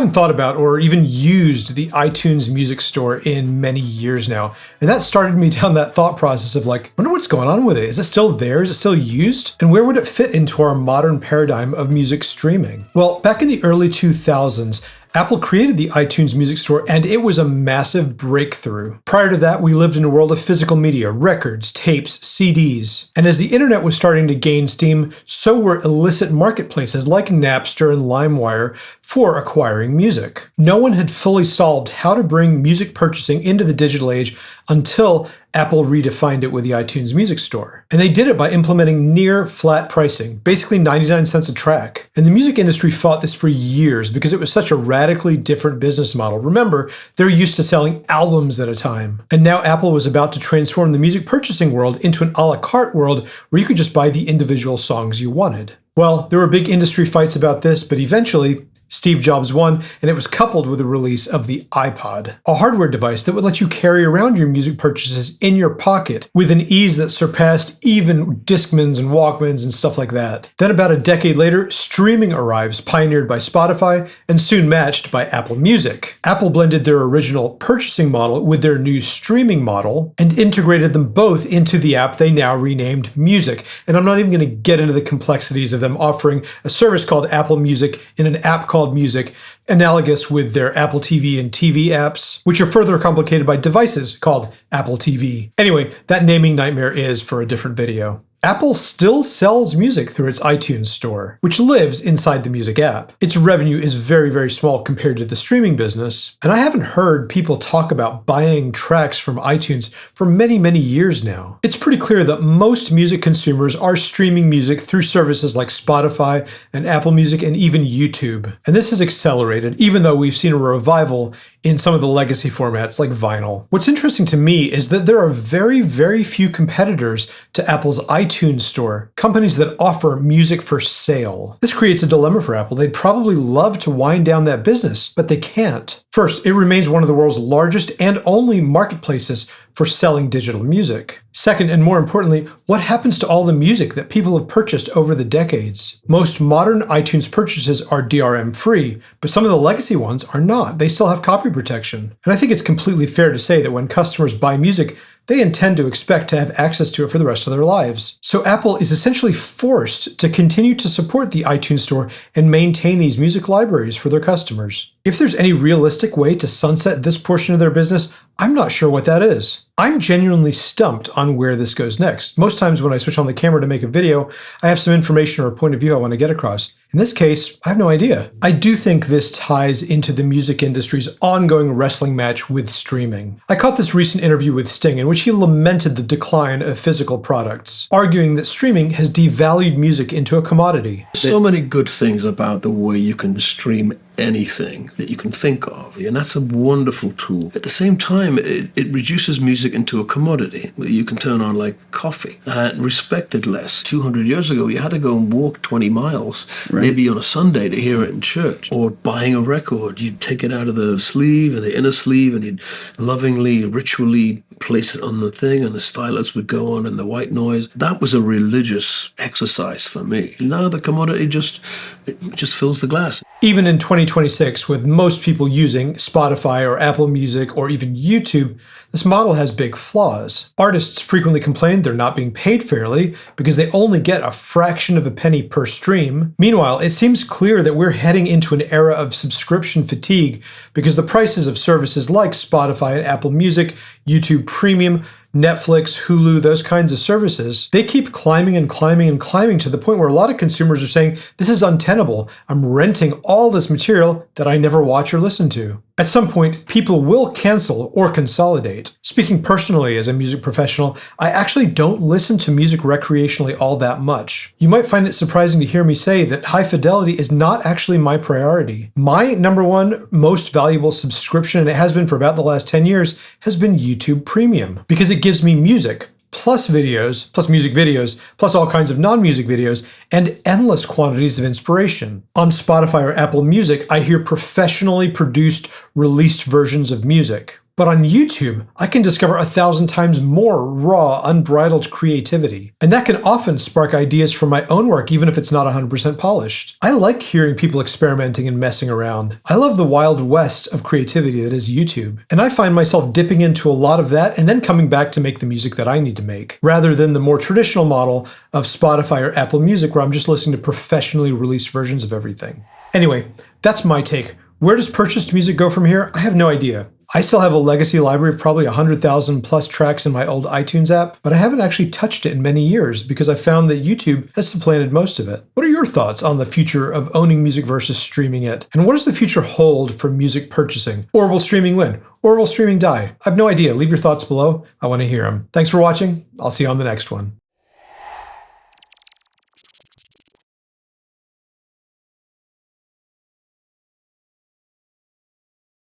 haven't thought about or even used the iTunes Music Store in many years now. And that started me down that thought process of like, I wonder what's going on with it. Is it still there? Is it still used? And where would it fit into our modern paradigm of music streaming? Well, back in the early 2000s, Apple created the iTunes Music Store, and it was a massive breakthrough. Prior to that, we lived in a world of physical media, records, tapes, CDs. And as the internet was starting to gain steam, so were illicit marketplaces like Napster and LimeWire for acquiring music. No one had fully solved how to bring music purchasing into the digital age until Apple redefined it with the iTunes Music Store. And they did it by implementing near flat pricing, basically 99 cents a track. And the music industry fought this for years because it was such a radically different business model. Remember, they're used to selling albums at a time. And now Apple was about to transform the music purchasing world into an a la carte world where you could just buy the individual songs you wanted. Well, there were big industry fights about this, but eventually, Steve Jobs won, and it was coupled with the release of the iPod, a hardware device that would let you carry around your music purchases in your pocket with an ease that surpassed even Discmans and Walkmans and stuff like that. Then about a decade later, streaming arrives, pioneered by Spotify and soon matched by Apple Music. Apple blended their original purchasing model with their new streaming model and integrated them both into the app they now renamed Music. And I'm not even going to get into the complexities of them offering a service called Apple Music in an app called Music, analogous with their Apple TV and TV apps, which are further complicated by devices called Apple TV. Anyway, that naming nightmare is for a different video. Apple still sells music through its iTunes store, which lives inside the Music app. Its revenue is very, very small compared to the streaming business, and I haven't heard people talk about buying tracks from iTunes for many, many years now. It's pretty clear that most music consumers are streaming music through services like Spotify and Apple Music and even YouTube. And this has accelerated, even though we've seen a revival in some of the legacy formats like vinyl. What's interesting to me is that there are very, very few competitors to Apple's iTunes store, companies that offer music for sale. This creates a dilemma for Apple. They'd probably love to wind down that business, but they can't. First, it remains one of the world's largest and only marketplaces for selling digital music. Second, and more importantly, what happens to all the music that people have purchased over the decades? Most modern iTunes purchases are DRM-free, but some of the legacy ones are not. They still have copy protection. And I think it's completely fair to say that when customers buy music, they intend to expect to have access to it for the rest of their lives. So Apple is essentially forced to continue to support the iTunes Store and maintain these music libraries for their customers. If there's any realistic way to sunset this portion of their business, I'm not sure what that is. I'm genuinely stumped on where this goes next. Most times when I switch on the camera to make a video, I have some information or a point of view I want to get across. In this case, I have no idea. I do think this ties into the music industry's ongoing wrestling match with streaming. I caught this recent interview with Sting in which he lamented the decline of physical products, arguing that streaming has devalued music into a commodity. So many good things about the way you can stream anything that you can think of, and that's a wonderful tool. At the same time, it reduces music into a commodity that you can turn on like coffee and respect it less. 200 years ago, you had to go and walk 20 miles, maybe on a Sunday, to hear it in church. Or buying a record, you'd take it out of the sleeve and the inner sleeve and you'd lovingly, ritually place it on the thing, and the stylus would go on and the white noise. That was a religious exercise for me. Now the commodity just fills the glass. Even in 2026, with most people using Spotify or Apple Music or even YouTube, this model has big flaws. Artists frequently complain they're not being paid fairly because they only get a fraction of a penny per stream. Meanwhile, it seems clear that we're heading into an era of subscription fatigue because the prices of services like Spotify and Apple Music, YouTube Premium, Netflix, Hulu, those kinds of services, they keep climbing and climbing and climbing to the point where a lot of consumers are saying, this is untenable. I'm renting all this material that I never watch or listen to. At some point, people will cancel or consolidate. Speaking personally as a music professional, I actually don't listen to music recreationally all that much. You might find it surprising to hear me say that high fidelity is not actually my priority. My number one most valuable subscription, and it has been for about the last 10 years, has been YouTube Premium, because it gives me music, plus videos, plus music videos, plus all kinds of non-music videos, and endless quantities of inspiration. On Spotify or Apple Music, I hear professionally produced, released versions of music. But on YouTube, I can discover 1,000 times more raw, unbridled creativity. And that can often spark ideas for my own work, even if it's not 100% polished. I like hearing people experimenting and messing around. I love the wild west of creativity that is YouTube. And I find myself dipping into a lot of that and then coming back to make the music that I need to make, rather than the more traditional model of Spotify or Apple Music where I'm just listening to professionally released versions of everything. Anyway, that's my take. Where does purchased music go from here? I have no idea. I still have a legacy library of probably 100,000 plus tracks in my old iTunes app, but I haven't actually touched it in many years because I found that YouTube has supplanted most of it. What are your thoughts on the future of owning music versus streaming it? And what does the future hold for music purchasing? Or will streaming win? Or will streaming die? I have no idea. Leave your thoughts below. I want to hear them. Thanks for watching. I'll see you on the next one.